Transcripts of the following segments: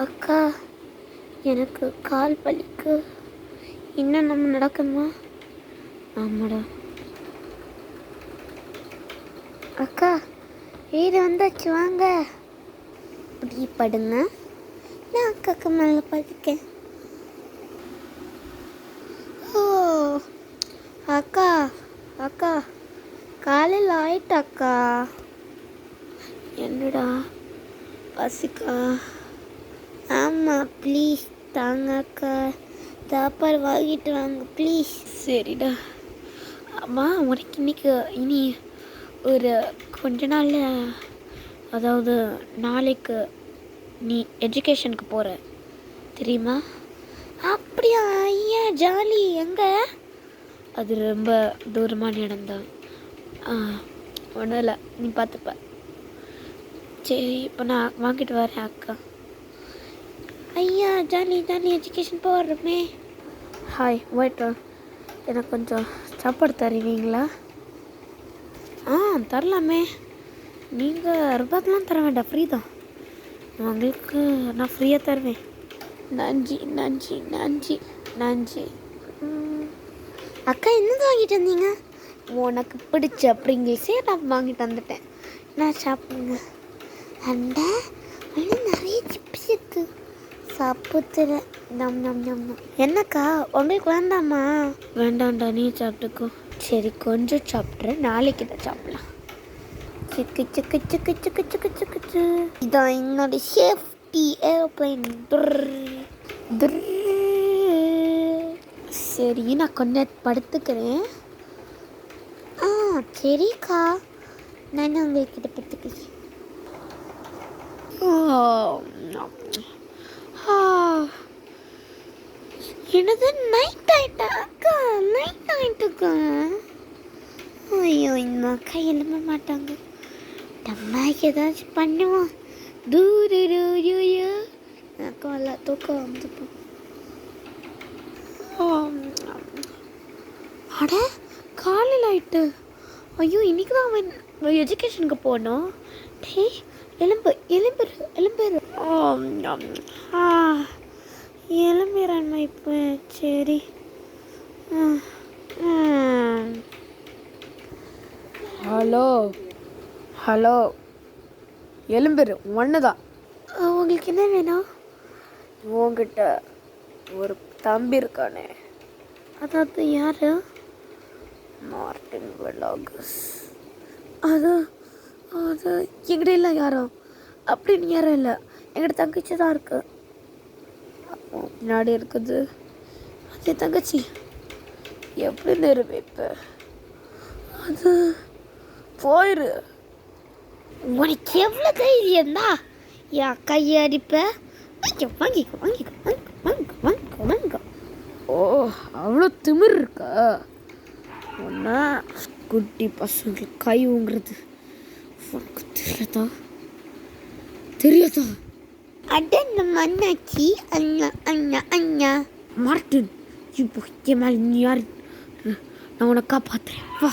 அக்கா, எனக்கு கால் வலிக்கு. இன்னும் நம்ம நடக்கணுமா? ஆமாடா. அக்கா, வீடு வந்தாச்சு, வாங்க. இப்படி படுங்க, நான் அக்காக்கு மேலே படுக்கேன். ஓ அக்கா, அக்கா காலையில் ஆயிட்டாக்கா. என்னடா பசிக்கா? ஆமாம், ப்ளீஸ் தாங்க அக்கா, சாப்பாடு வாங்கிட்டு வாங்க ப்ளீஸ். சரிடா. அம்மா, உனக்கு இனி ஒரு கொஞ்ச நாளில், அதாவது நாளைக்கு நீ எஜுகேஷனுக்கு போகிற தெரியுமா? அப்படியா? ஐயா ஜாலி. எங்கே? அது ரொம்ப தூரமான இடம்தான். ஒன்றும் இல்லை, நீ பார்த்துப்ப. சரி, இப்போ நான் வாங்கிட்டு வரேன் அக்கா. ஐயா ஜாலி ஜாலி, எஜுகேஷன் போடுறோமே. ஹாய் வெயிட்டர், எனக்கு கொஞ்சம் சாப்பாடு தருவீங்களா? தரலாமே. நீங்கள் ரூபாய்லாம் தர வேண்டாம், ஃப்ரீ தான். உங்களுக்கு நான் ஃப்ரீயாக தருவேன். நன்றி நன்றி நன்றி நன்றி. அக்கா, என்னது வாங்கிட்டு வந்தீங்க? உனக்கு பிடிச்ச அப்படிங்கிச்சே நான் வாங்கிட்டு வந்துட்டேன். நான் சாப்பிடுங்க. அண்ட நிறைய சிப்ஸ் இருக்கு, சாப்பிட்டுறேன். நம் நம் நம். என்னக்கா, உங்களுக்கு வேண்டாமா? வேண்டாம்டா, நீ சாப்பிட்டுக்கோ. சரி, கொஞ்சம் சாப்பிட்றேன், நாளைக்கு தான் சாப்பிடலாம். சிக்கு சிக்கு சிக்கு சிக்கு சிக்கு சிக்கு. இதான் என்னோட சேஃப்டி ஏரோப்ளைன். சரி, நான் கொஞ்சம் படுத்துக்கிறேன். சரிக்கா, நான் உங்கள்கிட்ட படுத்துக்கிறேன். என்னது நைட் ஆயிட்டா அக்கா? நைட் ஆயிட்டுக்கா. ஐயோ, இந்த அக்கா எழும்ப மாட்டாங்க. நம்மக்கு ஏதாச்சும் பண்ணுவோம். தூரையோ அக்கா எல்லாம் தூக்கம் வந்துப்போம். அட, காலையில் ஆயிட்டு. ஐயோ, இன்னைக்கு தான் அவன் எஜுகேஷனுக்கு போனோம். டே, எலும்பு. எலும்பிறான்மா இப்போ. சரி. ஹலோ எலும்பிரு, ஒன்று தான். உங்களுக்கு என்ன வேணும்? உங்ககிட்ட ஒரு தம்பி இருக்கானே, அதாவது யாரு? மார்டின் வெலாகஸ். அது எங்கிட்ட இல்லை யாரும். அப்படின்னு யாரும் இல்லை, எங்கிட்ட தங்கச்சி தான் இருக்கு. அப்போ பின்னாடி இருக்குது அதே தங்கச்சி. எப்படி நிறுவிப்ப? அது போயிரு. உனக்கு எவ்வளோ தைரியம் தான் என் கையை அடிப்ப? வாங்கிக்கோ. ஓ, அவ்வளோ திமிர் இருக்கா ஒன்றா? குட்டி பசங்க கை ஊங்குறது உனக்கு தெரியாதா? அட, நம்ம அண்ணாச்சி. அண்ணா மார்டின், இப்போ என் மேலே நீ யார்? நான் உனக்கு காப்பாத்துறேன், வா.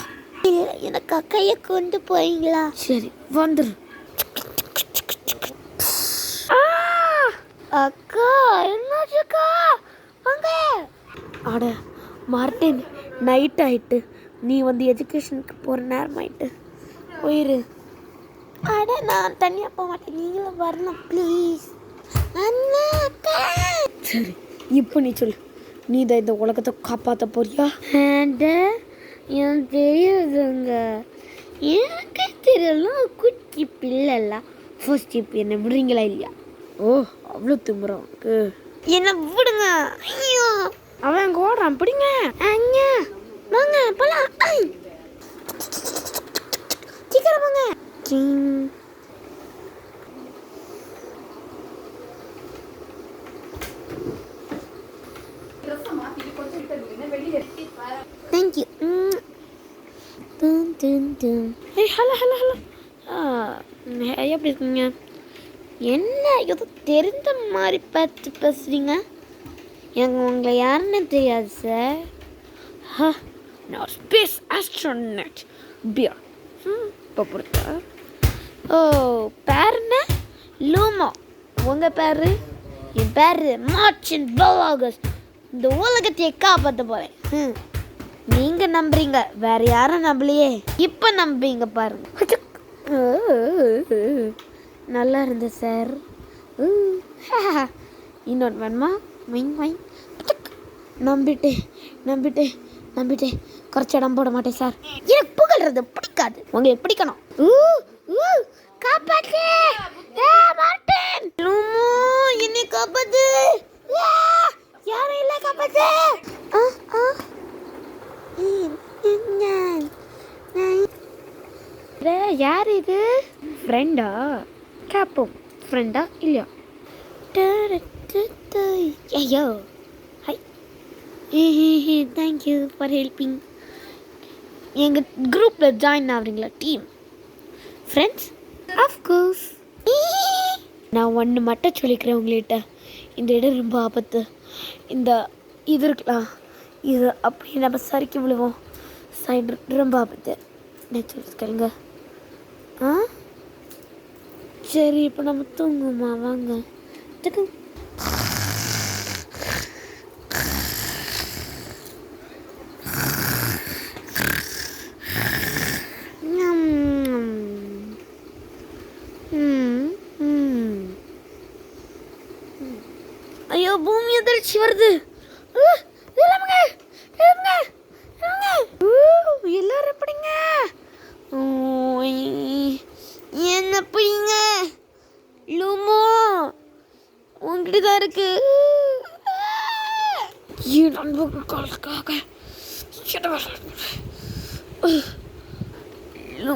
இல்லை, எனக்கு கையை கொண்டு போறீங்களா? சரி, வந்துரு. அக்கா, என்னாச்சுக்கா? வாங்க. அட மார்டின், நைட் ஆயிட்டு, நீ வந்து எஜுகேஷனுக்கு போகிற நேரம் ஆயிட்டு, போயிரு. அட, நான் தனியாக போக மாட்டேன், நீங்களும் வரணும் ப்ளீஸ். அண்ணா, அக்கா. சரி, இப்போ நீ சொல்லு, நீ தான் இந்த உலகத்தை காப்பாற்ற போறியா? எனக்கு தெரியாதுங்க, எனக்கு தெரியலாம். குட்டி பிள்ளைல ஃபர்ஸ்ட் இப்போ என்ன விடுறீங்களா இல்லையா? ஓ, அவ்வளோ திமுறோம் என்ன விடுங்க. ஐயோ, அவன் அங்கே ஓடுறான், பிடிங்க. அண்ணா வாங்க போலாம். சீக்கிரம் வாங்க. தேங்க்யூ. ஹலோ. எப்படி இருக்கீங்க? என்ன ஏதோ தெரிந்த மாதிரி பார்த்து பேசுறீங்க? எனக்கு உங்களை யாருன்னு தெரியாது சார். நான் ஸ்பேஸ் ஆஸ்ட்ரோனட் பியர். இப்போ பொறுத்தா. ஓ, பேர் என்ன? லூமோ. உங்கள் பேர்? என் பேர் மார்டின் பவாகஸ். இந்த உலகத்தையே காப்பாற்ற போகிறேன். நீங்கள் நம்புறீங்க, வேற யாரும் நம்பலையே. இப்போ நம்புவீங்க பாருங்க. நல்லா இருந்த சார். இன்னொன்று வேணுமா? நம்பிட்டேன். குறைச்ச இடம் போட மாட்டேன் சார். எனக்கு புகழ்றது பிடிக்காது, உங்களுக்கு பிடிக்கணும். காப்பாத்து மார்டின், என்னை காப்பாத்து. யாரும் இல்லை, காப்பாத்து. யார் இது? ஃப்ரெண்டா? கேப்போம், ஃப்ரெண்டா இல்லையா? ஐயோ, ஹை, தேங்க்யூ ஃபார் ஹெல்பிங். எங்கள் குரூப்பில் ஜாயின் ஆகுறீங்களா? Team friends of course. நான் ஒன்று மட்டும் சொல்லிக்கிறேன் உங்கள்கிட்ட, இந்த இடம் ரொம்ப ஆபத்து. இந்த இது இருக்கலாம், இது அப்படி நம்ம சரிக்கு விழுவோம். சைடு ரொம்ப ஆபத்து. நேச்சுரல்ஸ் கேளுங்க. சரி, இப்போ நம்ம தூங்குமா? வாங்க. ஐயோ, பூமி அதிர்ச்சி வருது. எல்லாரும் எப்படிங்க? என்ன பிடிங்க? லூமோ உங்ககிட்ட தான் இருக்கு. நண்பர்களுக்காக